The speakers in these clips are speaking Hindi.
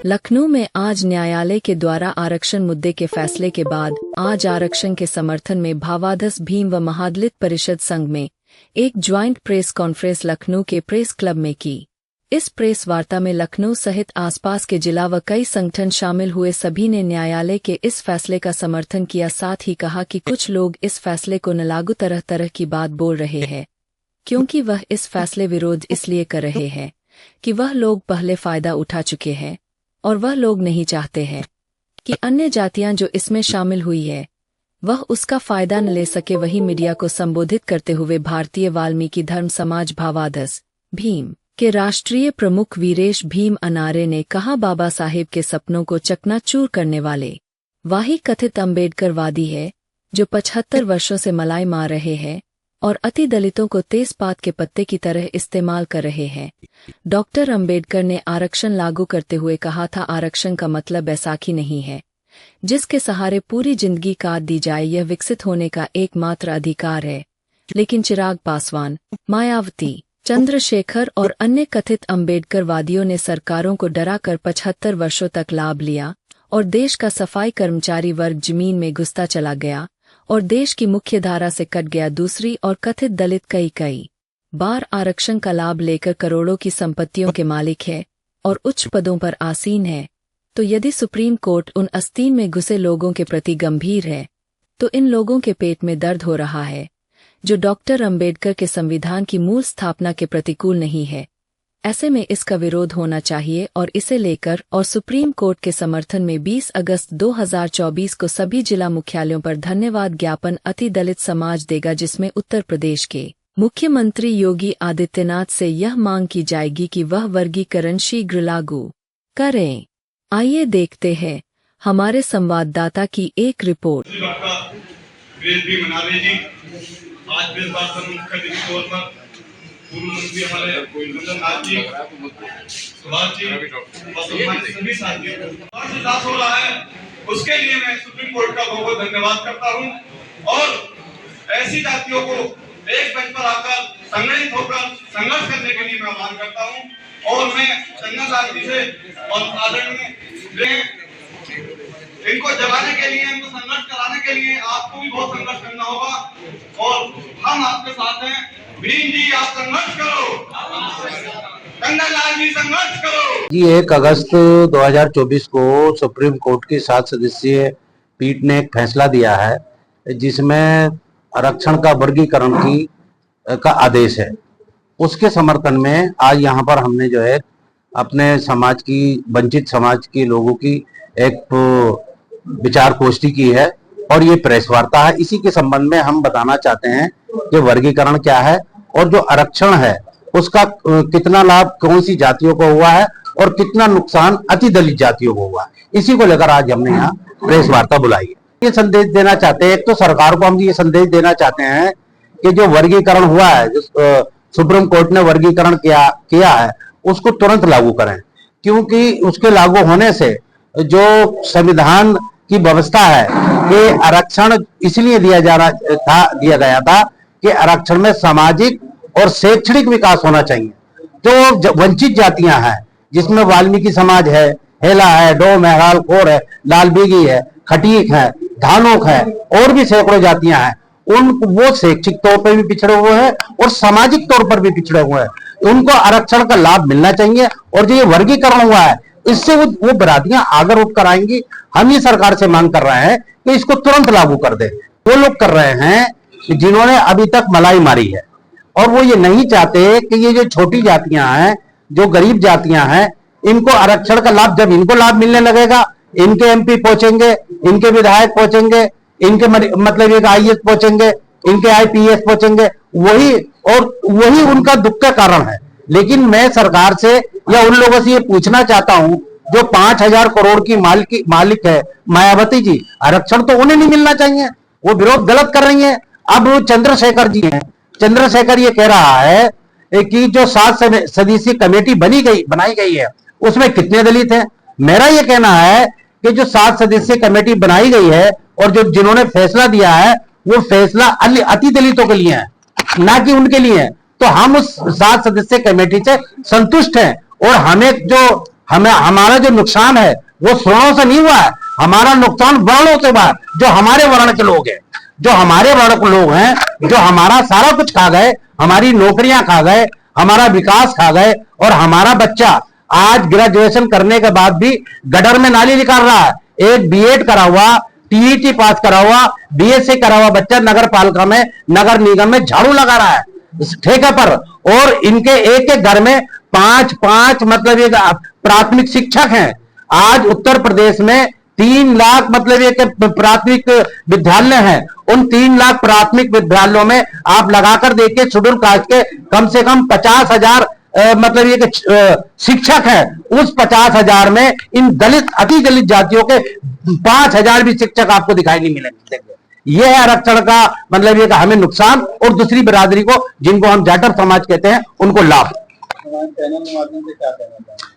लखनऊ में आज न्यायालय के द्वारा आरक्षण मुद्दे के फैसले के बाद आज आरक्षण के समर्थन में भावाधस भीम व महादलित परिषद संघ में एक ज्वाइंट प्रेस कॉन्फ्रेंस लखनऊ के प्रेस क्लब में की। इस प्रेस वार्ता में लखनऊ सहित आसपास के जिला व कई संगठन शामिल हुए। सभी ने न्यायालय के इस फैसले का समर्थन किया। साथ ही कहा कि कुछ लोग इस फैसले को न लागू तरह तरह की बात बोल रहे हैं, क्योंकि वह इस फैसले विरोध इसलिए कर रहे हैं कि वह लोग पहले फायदा उठा चुके हैं और वह लोग नहीं चाहते हैं कि अन्य जातियां जो इसमें शामिल हुई है वह उसका फायदा न ले सके। वही मीडिया को संबोधित करते हुए भारतीय वाल्मीकि धर्म समाज भावाधस भीम के राष्ट्रीय प्रमुख वीरेश भीम अनारे ने कहा, बाबा साहेब के सपनों को चकनाचूर करने वाले वाही कथित अम्बेडकरवादी है जो 75 वर्षों से मलाई मार रहे हैं और अति दलितों को तेजपात के पत्ते की तरह इस्तेमाल कर रहे हैं। डॉक्टर अंबेडकर ने आरक्षण लागू करते हुए कहा था, आरक्षण का मतलब बैसाखी नहीं है जिसके सहारे पूरी जिंदगी काट दी जाए। यह विकसित होने का एकमात्र अधिकार है। लेकिन चिराग पासवान, मायावती, चंद्रशेखर और अन्य कथित अंबेडकरवादियों ने सरकारों को डराकर 75 वर्षों तक लाभ लिया और देश का सफाई कर्मचारी वर्ग जमीन में घुसता चला गया और देश की मुख्य धारा से कट गया। दूसरी और कथित दलित कई बार आरक्षण का लाभ लेकर करोड़ों की संपत्तियों के मालिक है और उच्च पदों पर आसीन है। तो यदि सुप्रीम कोर्ट उन आस्तीन में घुसे लोगों के प्रति गंभीर है तो इन लोगों के पेट में दर्द हो रहा है जो डॉक्टर अंबेडकर के संविधान की मूल स्थापना के प्रतिकूल नहीं है। ऐसे में इसका विरोध होना चाहिए और इसे लेकर और सुप्रीम कोर्ट के समर्थन में 20 अगस्त 2024 को सभी जिला मुख्यालयों पर धन्यवाद ज्ञापन अति दलित समाज देगा, जिसमें उत्तर प्रदेश के मुख्यमंत्री योगी आदित्यनाथ से यह मांग की जाएगी कि वह वर्गीकरण शीघ्र लागू करें। आइए देखते हैं हमारे संवाददाता की एक रिपोर्ट। आज प्रेस वार्ता में मुख्य अतिथि के तौर पर पूर्व मंत्री हमारे नंदननाथ जी, सुभाष जी और सम्मानित सभी साथियों को उल्लास हो रहा है, उसके लिए मैं सुप्रीम कोर्ट का बहुत बहुत धन्यवाद करता हूं। और ऐसी जातियों को एक मंच पर आकर संगठित होकर संघर्ष करने के लिए मैं आह्वान करता हूं। और मैं चंदन जी से और आदरणीय इनको जगाने के लिए, इनको संघर्ष कराने के लिए आपको भी बहुत संघर्ष करना होगा और हम आपके साथ हैं। भीम जी, आप संघर्ष करो, चंदन जी संघर्ष करो। जी 1 अगस्त 2024 को सुप्रीम कोर्ट की 7 सदस्यीय पीठ ने एक फैसला दिया है जिसमें आरक्षण का वर्गीकरण का आदेश है। उसके समर्थन में आज यहाँ पर हमने जो है अपने समाज की, वंचित समाज के लोगों की एक विचार गोष्ठी की है और ये प्रेस वार्ता है। इसी के संबंध में हम बताना चाहते हैं कि वर्गीकरण क्या है और जो आरक्षण है उसका कितना लाभ कौन सी जातियों को हुआ है और कितना नुकसान अति दलित जातियों को हुआ है। इसी को लेकर आज हमने यहाँ प्रेस वार्ता बुलाई है। ये संदेश देना चाहते हैं, एक तो सरकार को हम ये संदेश देना चाहते हैं कि जो वर्गीकरण हुआ है, जो सुप्रीम कोर्ट ने वर्गीकरण किया है उसको तुरंत लागू करें, क्योंकि उसके लागू होने से जो संविधान की व्यवस्था है कि आरक्षण इसलिए दिया गया था कि आरक्षण में सामाजिक और शैक्षणिक विकास होना चाहिए। तो वंचित जातियां हैं जिसमें वाल्मीकि समाज है, हेला है, डोम है, हालखोर है, लालबीगी है, खटीक है, धानोक है और भी सैकड़ों जातियां हैं। वो शैक्षिक तौर पर भी पिछड़े हुए हैं और सामाजिक तौर पर भी पिछड़े हुए हैं। उनको आरक्षण का लाभ मिलना चाहिए और जो ये वर्गीकरण हुआ है इससे वो बरातियां आगे उठ कर आएंगी। हम ये सरकार से मांग कर रहे हैं कि इसको तुरंत लागू कर दे। वो लोग कर रहे हैं जिन्होंने अभी तक मलाई मारी है और वो ये नहीं चाहते कि ये जो छोटी जातियां हैं, जो गरीब जातियां हैं, इनको आरक्षण का लाभ, जब इनको लाभ मिलने लगेगा, इनके एमपी पहुंचेंगे, इनके विधायक पहुंचेंगे, इनके मतलब एक आईएएस पहुंचेंगे, इनके आईपीएस पहुंचेंगे, वही उनका दुख का कारण है। लेकिन मैं सरकार से या उन लोगों से ये पूछना चाहता हूं जो 5,000 करोड़ की मालिक है मायावती जी, आरक्षण तो उन्हें नहीं मिलना चाहिए, वो विरोध गलत कर रही है। अब चंद्रशेखर जी हैं, चंद्रशेखर ये कह रहा है कि जो 7 सदस्यीय कमेटी बनाई गई है उसमें कितने दलित हैं। मेरा ये कहना है कि जो 7 सदस्यीय कमेटी बनाई गई है और जो जिन्होंने फैसला दिया है वो फैसला अति दलितों के लिए है, ना कि उनके लिए है। तो हम उस 7 सदस्यीय कमेटी से संतुष्ट हैं और हमें जो हमें हमारा जो नुकसान है वो स्वर्णों से नहीं हुआ है, हमारा नुकसान वर्णों से हुआ है। जो हमारे वर्ण के लोग हैं, जो हमारे वर्ण के लोग हैं, जो हमारा सारा कुछ खा गए, हमारी नौकरियां खा गए, हमारा विकास खा गए, और हमारा बच्चा आज ग्रेजुएशन करने के बाद भी गटर में नाली निकाल रहा है। एक बीएड करा हुआ, टीईटी पास करा हुआ, बीएससी करा हुआ बच्चा नगर पालिका में, नगर निगम में झाड़ू लगा रहा है ठेके पर, और इनके एक एक घर में 5-5 मतलब ये प्राथमिक शिक्षक हैं। आज उत्तर प्रदेश में 3 लाख मतलब ये प्राथमिक विद्यालय हैं। उन 3 लाख प्राथमिक विद्यालयों में आप लगाकर देखिए शेड्यूल कास्ट के कम से कम 50,000 मतलब ये शिक्षक हैं। उस 50,000 में इन दलित अति दलित जातियों के 5,000 भी शिक्षक आपको दिखाई नहीं मिलेंगे। यह है आरक्षण का मतलब ये हमें नुकसान, और दूसरी बिरादरी को जिनको हम जाटर समाज कहते हैं उनको लाभ।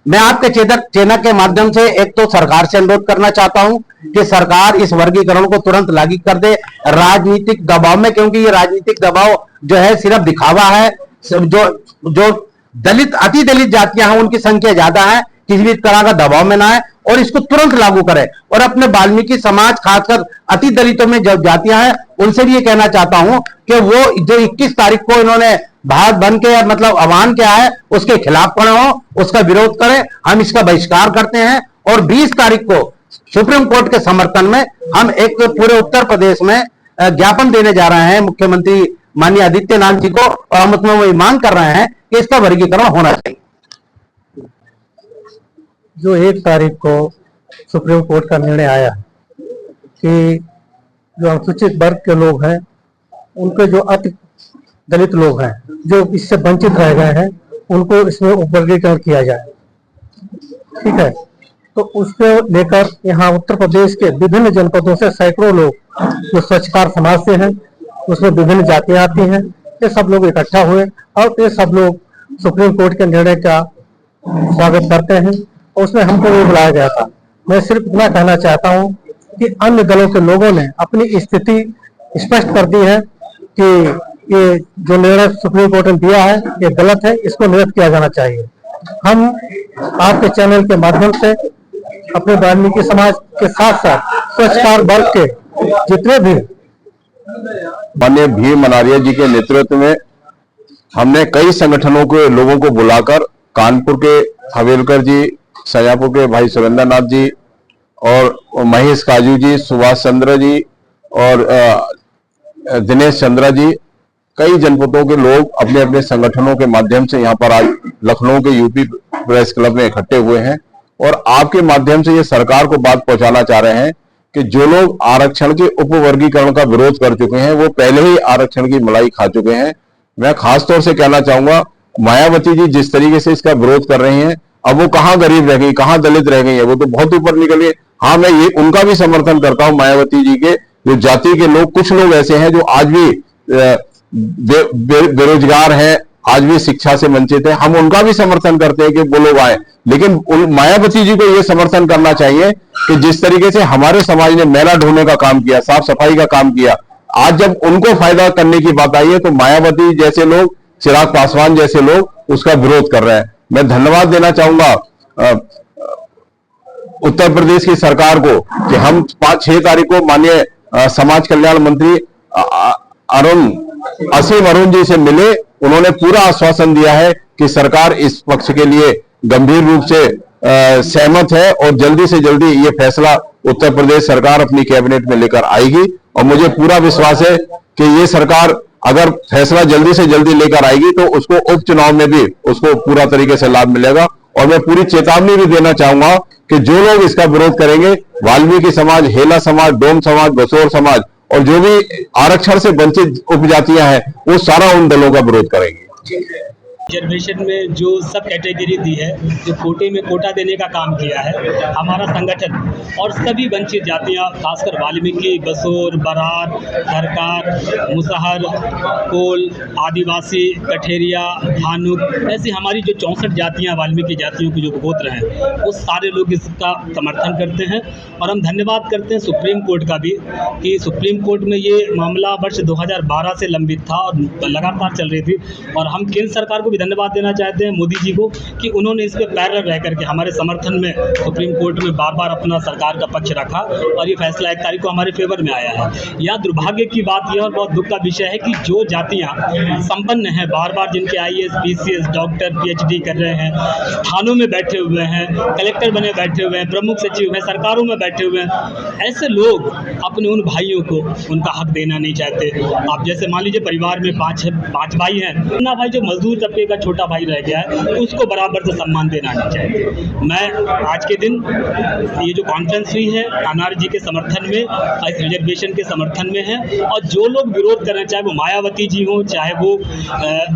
मैं आपके चैनल के माध्यम से एक तो सरकार से अनुरोध करना चाहता हूं कि सरकार इस वर्गीकरण को तुरंत लागू कर दे राजनीतिक दबाव में, क्योंकि ये राजनीतिक दबाव जो है सिर्फ दिखावा है। जो दलित अति दलित जातियां हैं उनकी संख्या ज्यादा है, किसी भी तरह का दबाव में ना है, और इसको तुरंत लागू करें। और अपने वाल्मीकि समाज खासकर अति दलितों में जो जातियां हैं उनसे भी ये कहना चाहता हूं कि वो जो 21 तारीख को इन्होंने भारत बंद के मतलब आह्वान किया है उसके खिलाफ खड़े हो, उसका विरोध करें। हम इसका बहिष्कार करते हैं, और 20 तारीख को सुप्रीम कोर्ट के समर्थन में हम एक पूरे उत्तर प्रदेश में ज्ञापन देने जा रहे हैं मुख्यमंत्री माननीय आदित्यनाथ जी को, और हम उसमें वही मांग कर रहे हैं कि इसका वर्गीकरण होना चाहिए। जो 1 तारीख को सुप्रीम कोर्ट का निर्णय आया कि जो अनुसूचित वर्ग के लोग हैं, उनके जो अति दलित लोग हैं जो इससे वंचित रह गए हैं, उनको इसमें वर्गीकरण किया जाए, ठीक है। तो उसको लेकर यहाँ उत्तर प्रदेश के विभिन्न जनपदों से सैकड़ों लोग जो स्वच्छकार समाज से हैं, उसमें विभिन्न जातियां आती हैं, ये सब लोग इकट्ठा हुए और ये सब लोग सुप्रीम कोर्ट के निर्णय का स्वागत करते हैं, और उसमें हमको भी बुलाया गया था। मैं सिर्फ इतना कहना चाहता हूं कि अन्य दलों के लोगों ने अपनी स्थिति स्पष्ट कर दी है कि ये जो निर्णय सुप्रीम कोर्ट ने दिया है ये गलत है, इसको निरस्त किया जाना चाहिए। हम आपके चैनल के माध्यम से अपने वाल्मीकि समाज के साथ साथ स्वच्छकार वर्ग के जितने भी माननीय भीम मनारिया जी के नेतृत्व में हमने कई संगठनों के लोगों को बुलाकर कानपुर के हवेलकर जी, सयापुर के भाई सुरेंद्र नाथ जी और महेश काजू जी, सुभाष चंद्र जी और दिनेश चंद्रा जी, कई जनपदों के लोग अपने अपने संगठनों के माध्यम से यहाँ पर आज लखनऊ के यूपी प्रेस क्लब में इकट्ठे हुए हैं, और आपके माध्यम से ये सरकार को बात पहुंचाना चाह रहे हैं कि जो लोग आरक्षण के उपवर्गीकरण का विरोध कर चुके हैं वो पहले ही आरक्षण की मलाई खा चुके हैं। मैं खास तौर से कहना चाहूंगा, मायावती जी जिस तरीके से इसका विरोध कर रही हैं, अब वो कहां गरीब रह गई, कहां दलित रह गई है, वो तो बहुत ऊपर निकल गए। हाँ, मैं ये उनका भी समर्थन करता हूं, मायावती जी के जो जाति के लोग, कुछ लोग ऐसे हैं जो आज भी बेरोजगार हैं, आज भी शिक्षा से वंचित है, हम उनका भी समर्थन करते हैं कि वो लोग आए, लेकिन मायावती जी को ये समर्थन करना चाहिए कि जिस तरीके से हमारे समाज ने मैला ढोने का काम किया, साफ सफाई का काम किया, आज जब उनको फायदा करने की बात आई है तो मायावती जैसे लोग, चिराग पासवान जैसे लोग उसका विरोध कर रहे हैं। मैं धन्यवाद देना चाहूंगा उत्तर प्रदेश की सरकार को कि हम 5-6 तारीख को माननीय समाज कल्याण मंत्री असीम अरुण जी से मिले। उन्होंने पूरा आश्वासन दिया है कि सरकार इस पक्ष के लिए गंभीर रूप से सहमत है और जल्दी से जल्दी ये फैसला उत्तर प्रदेश सरकार अपनी कैबिनेट में लेकर आएगी, और मुझे पूरा विश्वास है कि ये सरकार अगर फैसला जल्दी से जल्दी लेकर आएगी तो उसको उपचुनाव में भी उसको पूरा तरीके से लाभ मिलेगा। और मैं पूरी चेतावनी भी देना चाहूंगा कि जो लोग इसका विरोध करेंगे, वाल्मीकि समाज, हेला समाज, डोम समाज, बसोर समाज और जो भी आरक्षण से वंचित उपजातियां हैं, वो सारा उन दलों का विरोध करेंगे। रिजर्वेशन में जो सब कैटेगरी दी है, जो कोटे में कोटा देने का काम किया है हमारा संगठन, और सभी वंचित जातियां, खासकर वाल्मीकि, बसोर, बरार, सरकार, मुसहर, कोल, आदिवासी, कठेरिया, भानुक, ऐसी हमारी जो 64 जातियां वाल्मीकि जातियों की जो गोत्र हैं, वो सारे लोग इसका समर्थन करते हैं। और हम धन्यवाद करते हैं सुप्रीम कोर्ट का भी कि सुप्रीम कोर्ट में ये मामला वर्ष 2012 से लंबित था और लगातार चल रही थी, और हम केंद्र सरकार को भी धन्यवाद देना चाहते हैं मोदी जी को कि उन्होंने इस पे पैरेलल रह करके हमारे समर्थन में सुप्रीम कोर्ट में बार बार अपना सरकार का पक्ष रखा और ये फैसला 1 तारीख को हमारे फेवर में आया है। यहाँ दुर्भाग्य की बात यह और बहुत दुख का विषय है कि जो जातियाँ संपन्न हैं, बार बार जिनके IAS, PCS, डॉक्टर, PhD कर रहे हैं, थानों में बैठे हुए हैं, कलेक्टर बने बैठे हुए हैं, प्रमुख सचिव हैं, सरकारों में बैठे हुए हैं, ऐसे लोग अपने उन भाइयों को उनका हक देना नहीं चाहते। आप जैसे मान लीजिए परिवार में पाँच भाई हैं, ना भाई जो मजदूर तबके का छोटा भाई रह गया है उसको बराबर से सम्मान देना नहीं चाहते। मैं आज के दिन ये जो कॉन्फ्रेंस हुई है अनार जी के समर्थन में, इस रिजर्वेशन के समर्थन में है, और जो लोग विरोध कर रहे हैं, चाहे वो मायावती जी हों, चाहे वो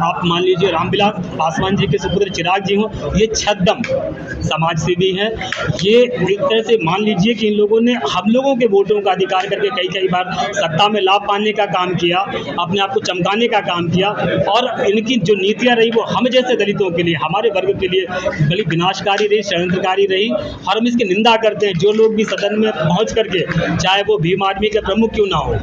आप मान लीजिए रामविलास पासवान जी के सुपुत्र चिराग जी हों, ये छद्म समाज सेवी हैं। ये एक तरह से मान लीजिए कि इन लोगों ने हम लोगों के वोटों का अधिकार करके कई बार सत्ता में लाभ पाने का काम किया, अपने आप को चमकाने का काम किया, और इनकी जो नीतियां रही वो हम जैसे दलितों के लिए, हमारे वर्ग के लिए बड़ी विनाशकारी रही, षड्यंत्रकारी रही, और हम इसकी निंदा करते हैं। जो लोग भी सदन में पहुंच करके, चाहे वो भीम आर्मी के प्रमुख क्यों ना हो,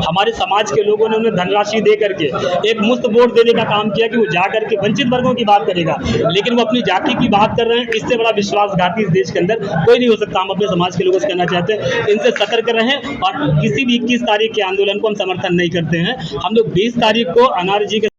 हमारे समाज के लोगों ने उन्हें धनराशि दे करके एक मुफ्त वोट देने का काम किया कि वो जा करके वंचित वर्गों की बात करेगा, लेकिन वो अपनी जाति की बात कर रहे हैं। इससे बड़ा विश्वासघाती इस देश के अंदर कोई नहीं हो सकता। हम अपने समाज के लोगों से कहना चाहते हैं, इनसे सतर्क रहें, और किसी भी 21 तारीख के आंदोलन को हम समर्थन नहीं करते हैं। हम लोग 20 तारीख को अनार जी के